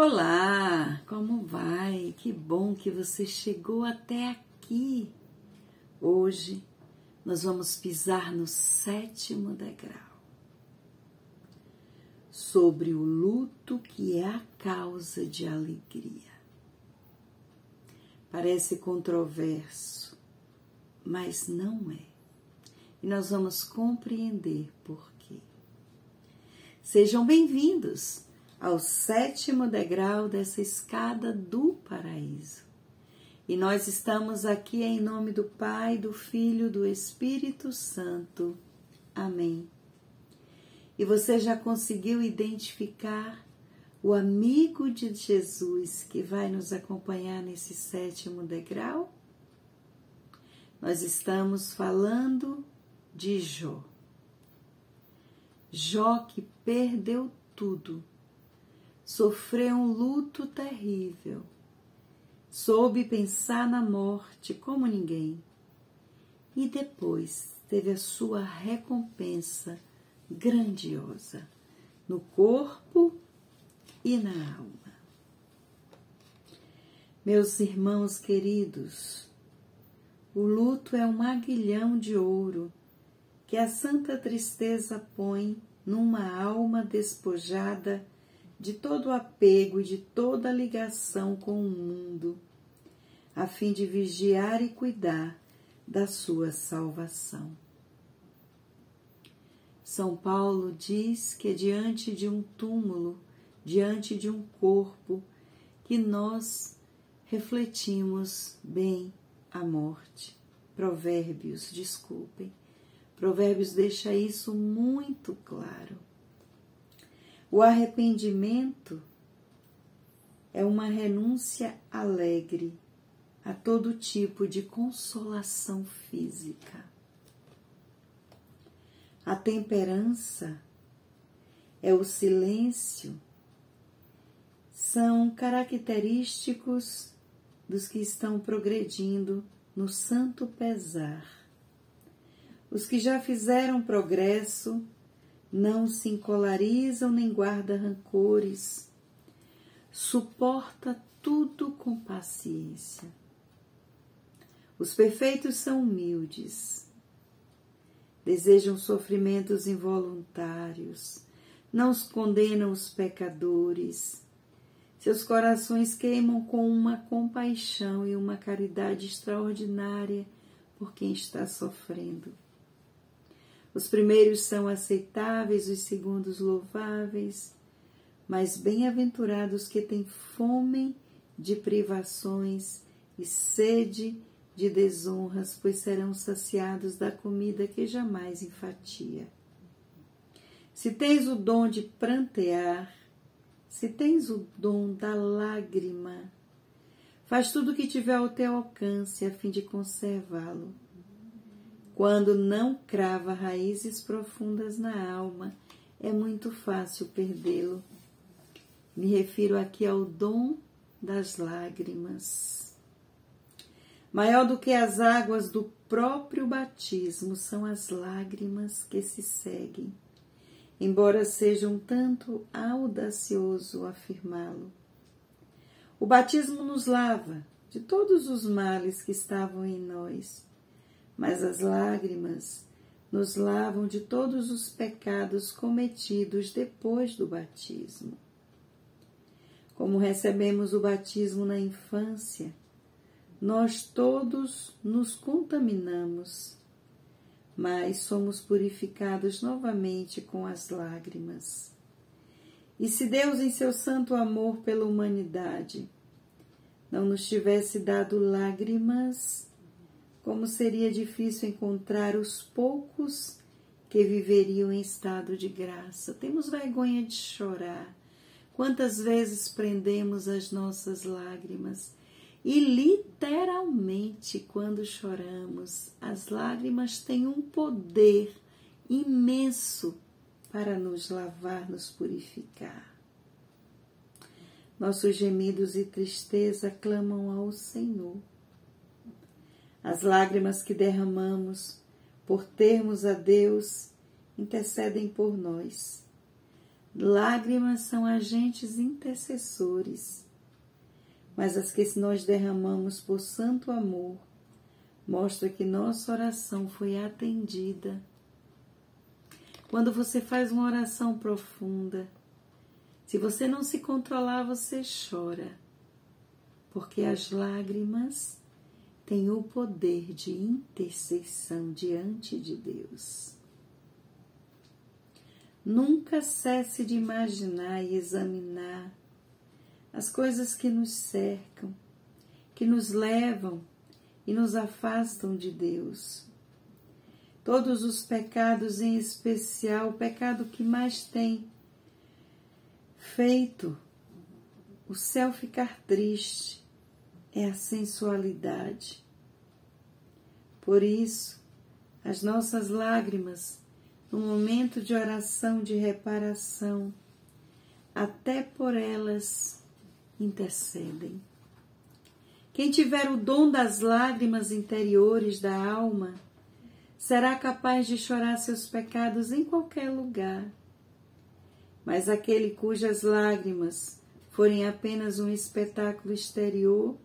Olá, como vai? Que bom que você chegou até aqui. Hoje nós vamos pisar no 7º degrau, sobre o luto que é a causa de alegria. Parece controverso, mas não é. E nós vamos compreender por quê. Sejam bem-vindos ao 7º degrau dessa escada do paraíso. E nós estamos aqui em nome do Pai, do Filho e do Espírito Santo. Amém. E você já conseguiu identificar o amigo de Jesus que vai nos acompanhar nesse 7º degrau? Nós estamos falando de Jó. Jó que perdeu tudo. Sofreu um luto terrível, soube pensar na morte como ninguém e depois teve a sua recompensa grandiosa no corpo e na alma. Meus irmãos queridos, o luto é um aguilhão de ouro que a santa tristeza põe numa alma despojada de todo o apego e de toda a ligação com o mundo, a fim de vigiar e cuidar da sua salvação. São Paulo diz que é diante de um túmulo, diante de um corpo, que nós refletimos bem a morte. Provérbios deixa isso muito claro. O arrependimento é uma renúncia alegre a todo tipo de consolação física. A temperança é o silêncio, são característicos dos que estão progredindo no santo pesar. Os que já fizeram progresso não se encolarizam nem guarda rancores, suporta tudo com paciência. Os perfeitos são humildes, desejam sofrimentos involuntários, não os condenam os pecadores. Seus corações queimam com uma compaixão e uma caridade extraordinária por quem está sofrendo. Os primeiros são aceitáveis, os segundos louváveis, mas bem-aventurados que têm fome de privações e sede de desonras, pois serão saciados da comida que jamais enfatia. Se tens o dom de prantear, se tens o dom da lágrima, faz tudo o que tiver ao teu alcance a fim de conservá-lo. Quando não crava raízes profundas na alma, é muito fácil perdê-lo. Me refiro aqui ao dom das lágrimas. Maior do que as águas do próprio batismo são as lágrimas que se seguem, embora seja um tanto audacioso afirmá-lo. O batismo nos lava de todos os males que estavam em nós, mas as lágrimas nos lavam de todos os pecados cometidos depois do batismo. Como recebemos o batismo na infância, nós todos nos contaminamos, mas somos purificados novamente com as lágrimas. E se Deus, em seu santo amor pela humanidade, não nos tivesse dado lágrimas, como seria difícil encontrar os poucos que viveriam em estado de graça. Temos vergonha de chorar. Quantas vezes prendemos as nossas lágrimas? E literalmente, quando choramos, as lágrimas têm um poder imenso para nos lavar, nos purificar. Nossos gemidos e tristeza clamam ao Senhor. As lágrimas que derramamos por termos a Deus intercedem por nós. lágrimas são agentes intercessores, mas as que nós derramamos por santo amor mostra que nossa oração foi atendida. Quando você faz uma oração profunda, se você não se controlar, você chora, porque as lágrimas têm o poder de intercessão diante de Deus. Nunca cesse de imaginar e examinar as coisas que nos cercam, que nos levam e nos afastam de Deus. Todos os pecados, em especial o pecado que mais tem feito o céu ficar triste, é a sensualidade. Por isso, as nossas lágrimas, no momento de oração de reparação, até por elas intercedem. Quem tiver o dom das lágrimas interiores da alma, será capaz de chorar seus pecados em qualquer lugar. Mas aquele cujas lágrimas forem apenas um espetáculo exterior,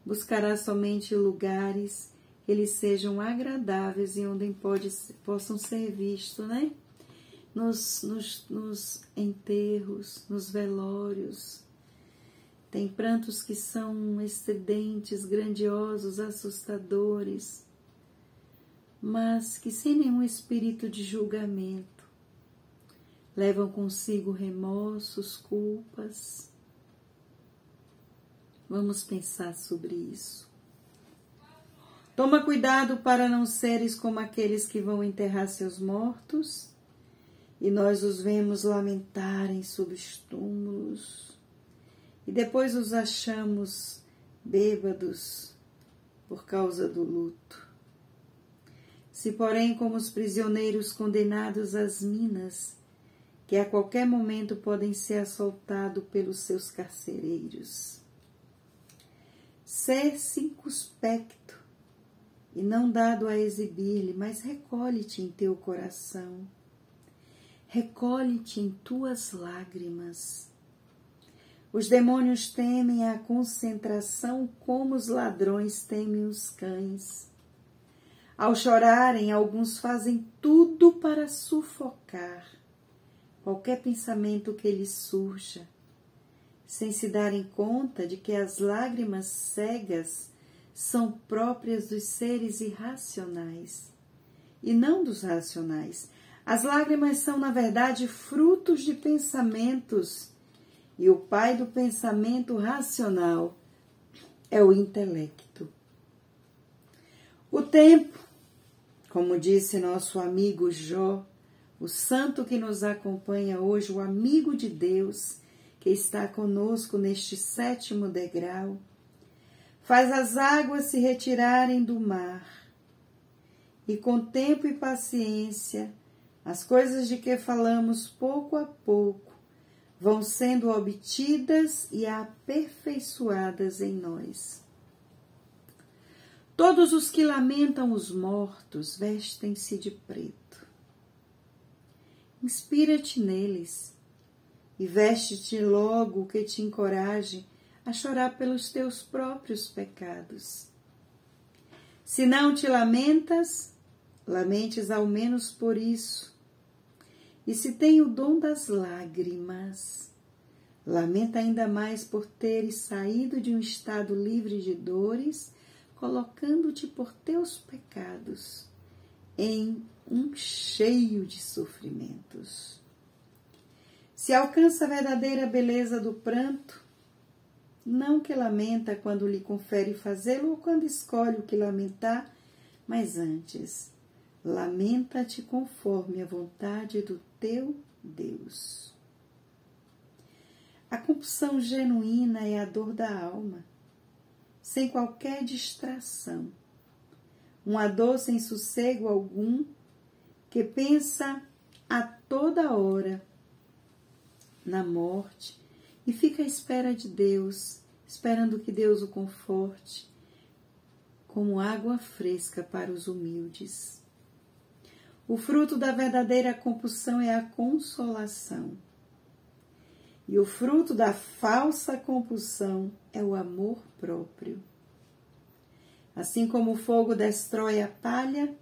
buscará somente lugares que lhe sejam agradáveis e onde possam ser vistos, né? Nos enterros, nos velórios. Tem prantos que são estridentes, grandiosos, assustadores, mas que sem nenhum espírito de julgamento levam consigo remorsos, culpas. Vamos pensar sobre isso. Toma cuidado para não seres como aqueles que vão enterrar seus mortos e nós os vemos lamentarem sob os túmulos e depois os achamos bêbados por causa do luto. Se, porém, como os prisioneiros condenados às minas, que a qualquer momento podem ser assaltados pelos seus carcereiros, ser circunspecto e não dado a exibir-lhe, mas recolhe-te em teu coração, recolhe-te em tuas lágrimas. Os demônios temem a concentração como os ladrões temem os cães. Ao chorarem, alguns fazem tudo para sufocar qualquer pensamento que lhes surja, sem se darem conta de que as lágrimas cegas são próprias dos seres irracionais e não dos racionais. As lágrimas são, na verdade, frutos de pensamentos, e o pai do pensamento racional é o intelecto. O tempo, como disse nosso amigo Jó, o santo que nos acompanha hoje, o amigo de Deus, que está conosco neste 7º degrau, faz as águas se retirarem do mar, e com tempo e paciência, as coisas de que falamos pouco a pouco vão sendo obtidas e aperfeiçoadas em nós. Todos os que lamentam os mortos vestem-se de preto. Inspira-te neles e veste-te logo o que te encoraje a chorar pelos teus próprios pecados. Se não te lamentas, lamentes ao menos por isso. E se tem o dom das lágrimas, lamenta ainda mais por teres saído de um estado livre de dores, colocando-te por teus pecados em um cheio de sofrimentos. Se alcança a verdadeira beleza do pranto, não que lamenta quando lhe confere fazê-lo ou quando escolhe o que lamentar, mas antes, lamenta-te conforme a vontade do teu Deus. A compulsão genuína é a dor da alma, sem qualquer distração. Uma dor sem sossego algum, que pensa a toda hora na morte e fica à espera de Deus, esperando que Deus o conforte, como água fresca para os humildes. O fruto da verdadeira compulsão é a consolação. E o fruto da falsa compulsão é o amor próprio. Assim como o fogo destrói a palha,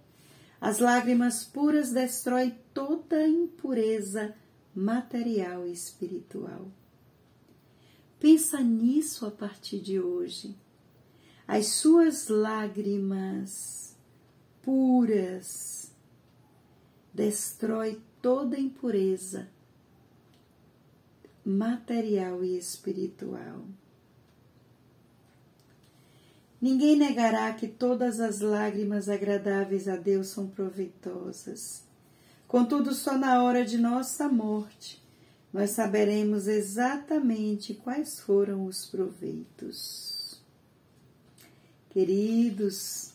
as lágrimas puras destroem toda a impureza material e espiritual. Pensa nisso a partir de hoje. As suas lágrimas puras destroem toda a impureza material e espiritual. Ninguém negará que todas as lágrimas agradáveis a Deus são proveitosas. Contudo, só na hora de nossa morte nós saberemos exatamente quais foram os proveitos. Queridos,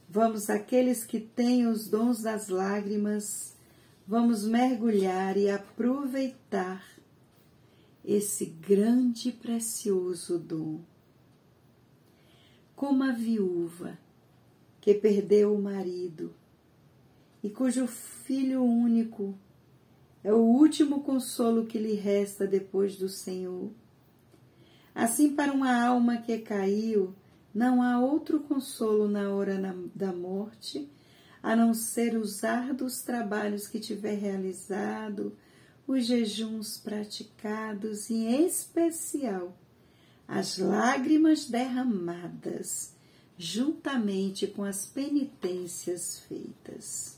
vamos, aqueles que têm os dons das lágrimas, vamos mergulhar e aproveitar esse grande e precioso dom. Como a viúva que perdeu o marido e cujo filho único é o último consolo que lhe resta depois do Senhor. Assim, para uma alma que caiu, não há outro consolo na hora da morte, a não ser os árduos trabalhos que tiver realizado, os jejuns praticados e, em especial, as lágrimas derramadas, juntamente com as penitências feitas.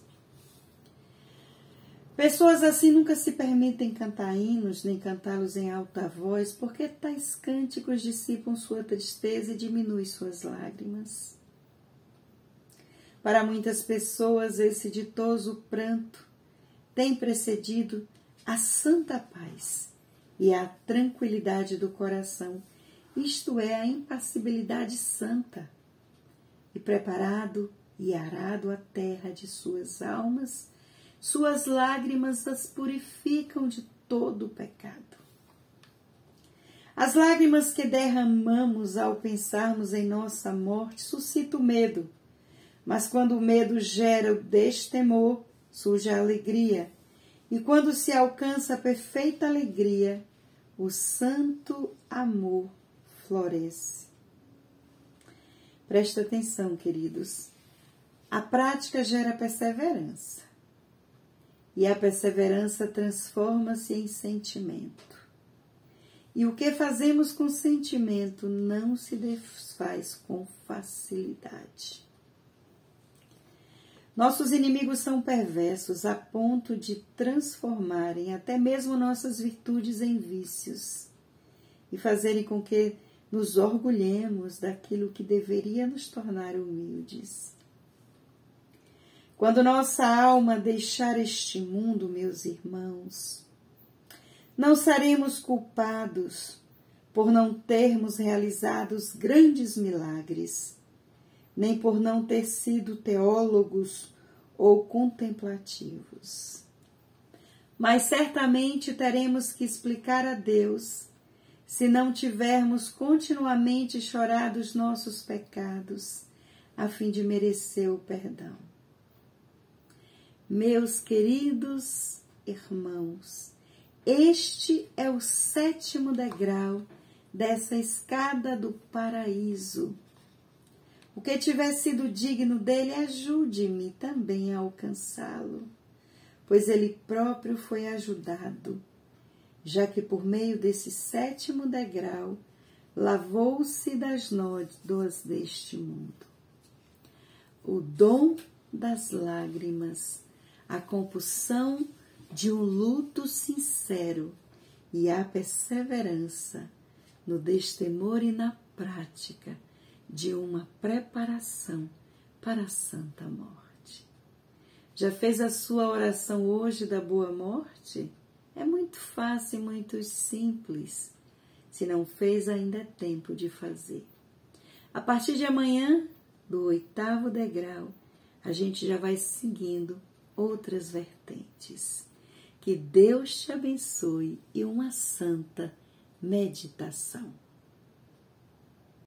Pessoas assim nunca se permitem cantar hinos, nem cantá-los em alta voz, porque tais cânticos dissipam sua tristeza e diminuem suas lágrimas. Para muitas pessoas, esse ditoso pranto tem precedido a santa paz e a tranquilidade do coração, isto é, a impassibilidade santa, e preparado e arado a terra de suas almas, suas lágrimas as purificam de todo o pecado. As lágrimas que derramamos ao pensarmos em nossa morte suscitam medo, mas quando o medo gera o destemor, surge a alegria, e quando se alcança a perfeita alegria, o santo amor floresce. Presta atenção, queridos. A prática gera perseverança. E a perseverança transforma-se em sentimento. E o que fazemos com sentimento não se desfaz com facilidade. Nossos inimigos são perversos a ponto de transformarem até mesmo nossas virtudes em vícios e fazerem com que nos orgulhemos daquilo que deveria nos tornar humildes. Quando nossa alma deixar este mundo, meus irmãos, não seremos culpados por não termos realizado os grandes milagres, nem por não ter sido teólogos ou contemplativos. Mas certamente teremos que explicar a Deus se não tivermos continuamente chorado os nossos pecados, a fim de merecer o perdão. Meus queridos irmãos, este é o 7º degrau dessa escada do paraíso. O que tiver sido digno dele, ajude-me também a alcançá-lo, pois ele próprio foi ajudado, já que por meio desse 7º degrau lavou-se das nódoas deste mundo. O dom das lágrimas, a compulsão de um luto sincero e a perseverança no destemor e na prática de uma preparação para a santa morte. Já fez a sua oração hoje da boa morte? É muito fácil e muito simples. Se não fez, ainda é tempo de fazer. A partir de amanhã, do 8º degrau, a gente já vai seguindo outras vertentes. Que Deus te abençoe e uma santa meditação.